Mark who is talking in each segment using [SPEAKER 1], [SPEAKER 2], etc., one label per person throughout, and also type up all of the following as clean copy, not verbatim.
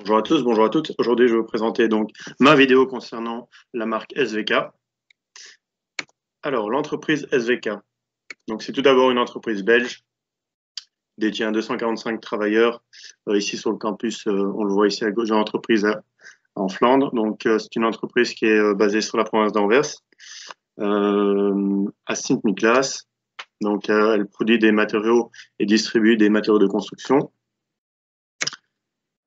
[SPEAKER 1] Bonjour à tous, bonjour à toutes. Aujourd'hui, je vais vous présenter donc ma vidéo concernant la marque SVK. Alors, l'entreprise SVK. Donc, c'est tout d'abord une entreprise belge, détient 245 travailleurs. Ici sur le campus, on le voit ici à gauche de l'entreprise en Flandre. Donc, c'est une entreprise qui est basée sur la province d'Anvers, à Sint-Niklaas. Donc, elle produit des matériaux et distribue des matériaux de construction.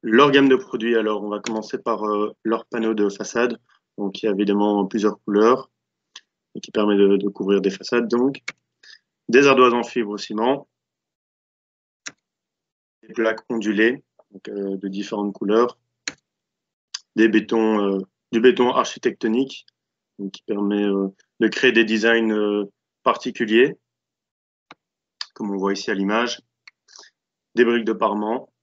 [SPEAKER 1] Leur gamme de produits, alors on va commencer par leur panneau de façade, donc il y a évidemment plusieurs couleurs et qui permet de couvrir des façades, donc des ardoises en fibre ciment, des plaques ondulées donc, de différentes couleurs, du béton architectonique donc, qui permet de créer des designs particuliers, comme on voit ici à l'image, des briques de parement.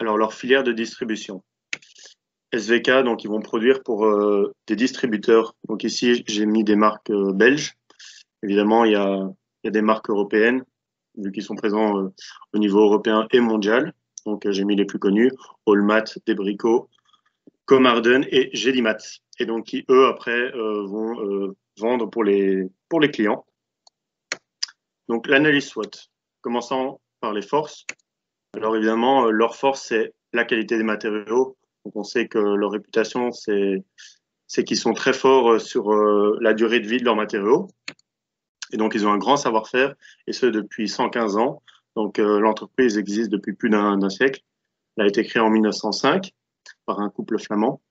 [SPEAKER 1] Alors leur filière de distribution. SVK, donc ils vont produire pour des distributeurs. Donc ici, j'ai mis des marques belges. Évidemment, il y a des marques européennes, vu qu'ils sont présents au niveau européen et mondial. Donc j'ai mis les plus connus, Allmat, Debrico, Comarden et Gedimat. Et donc qui, eux, après, vont vendre pour les clients. Donc l'analyse SWOT, commençant par les forces. Alors évidemment, leur force, c'est la qualité des matériaux. Donc on sait que leur réputation, c'est qu'ils sont très forts sur la durée de vie de leurs matériaux. Et donc ils ont un grand savoir-faire, et ce depuis 115 ans. Donc l'entreprise existe depuis plus d'un siècle. Elle a été créée en 1905 par un couple flamand.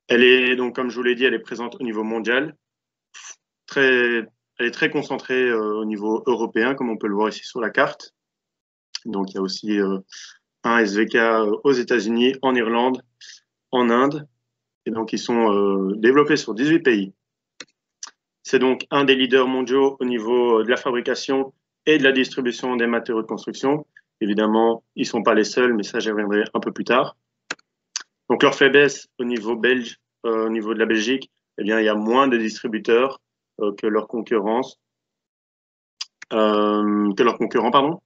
[SPEAKER 1] Elle est donc, comme je vous l'ai dit, elle est présente au niveau mondial. Elle est très concentrée au niveau européen, comme on peut le voir ici sur la carte. Donc il y a aussi un SVK aux États-Unis, en Irlande, en Inde. Et donc, ils sont développés sur 18 pays. C'est donc un des leaders mondiaux au niveau de la fabrication et de la distribution des matériaux de construction. Évidemment, ils ne sont pas les seuls, mais ça, j'y reviendrai un peu plus tard. Donc, leur faiblesse au niveau belge, au niveau de la Belgique, eh bien, il y a moins de distributeurs que leurs concurrents, pardon.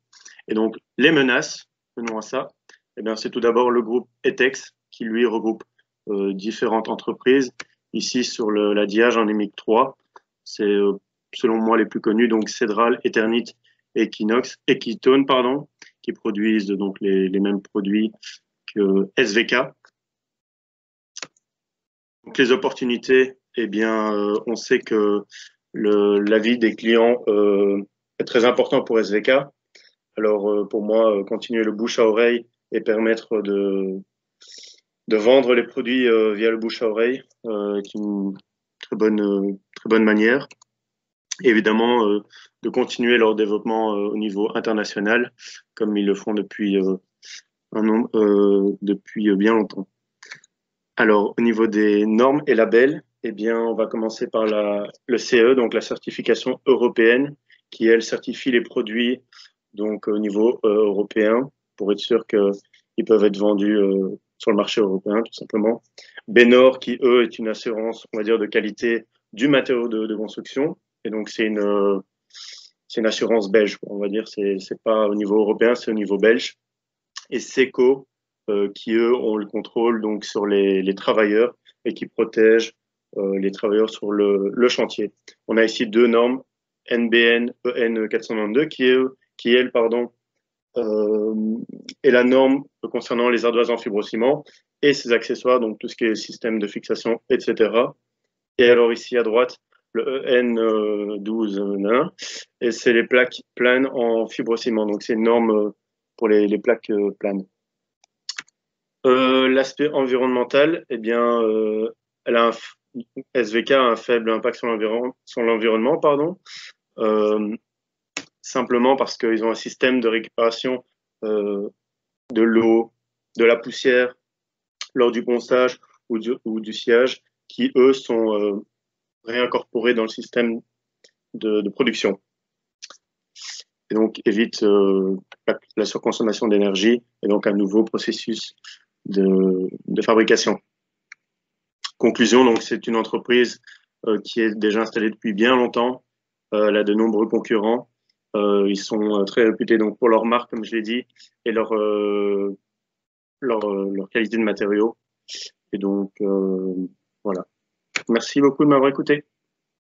[SPEAKER 1] Et donc, les menaces, venons à ça, eh bien, c'est tout d'abord le groupe ETEX qui, lui, regroupe différentes entreprises. Ici, sur la dia, j'en ai mis 3. C'est, selon moi, les plus connus, donc Cedral, Eternit et Equitone, pardon, qui produisent donc les mêmes produits que SVK. Donc, les opportunités, eh bien, on sait que l'avis des clients est très important pour SVK. Alors, pour moi, continuer le bouche à oreille et permettre de vendre les produits via le bouche à oreille est une très bonne manière. Et évidemment, de continuer leur développement au niveau international, comme ils le font depuis bien longtemps. Alors, au niveau des normes et labels, eh bien, on va commencer par le CE, donc la certification européenne, qui, elle, certifie les produits donc, au niveau européen, pour être sûr qu'ils peuvent être vendus sur le marché européen, tout simplement. Benor, qui, eux, est une assurance, on va dire, de qualité du matériau de construction. Et donc, c'est une assurance belge, on va dire. C'est pas au niveau européen, c'est au niveau belge. Et Seco, qui, eux, ont le contrôle donc, sur les travailleurs et qui protègent les travailleurs sur le chantier. On a ici deux normes, NBN EN 492, qui elle, pardon, est la norme concernant les ardoises en fibrociment et ses accessoires, donc tout ce qui est système de fixation, etc. Et alors ici à droite, le EN12, et c'est les plaques planes en fibrociment. Donc c'est une norme pour les plaques planes. L'aspect environnemental, eh bien, SVK a un faible impact sur l'environnement, pardon. Simplement parce qu'ils ont un système de récupération de l'eau, de la poussière lors du ponçage ou du sciage qui, eux, sont réincorporés dans le système de production. Et donc, évite la surconsommation d'énergie et donc un nouveau processus de fabrication. Conclusion, donc, c'est une entreprise qui est déjà installée depuis bien longtemps. Elle a de nombreux concurrents. Ils sont très réputés donc, pour leur marque, comme je l'ai dit, et leur qualité de matériaux. Et donc, voilà. Merci beaucoup de m'avoir écouté.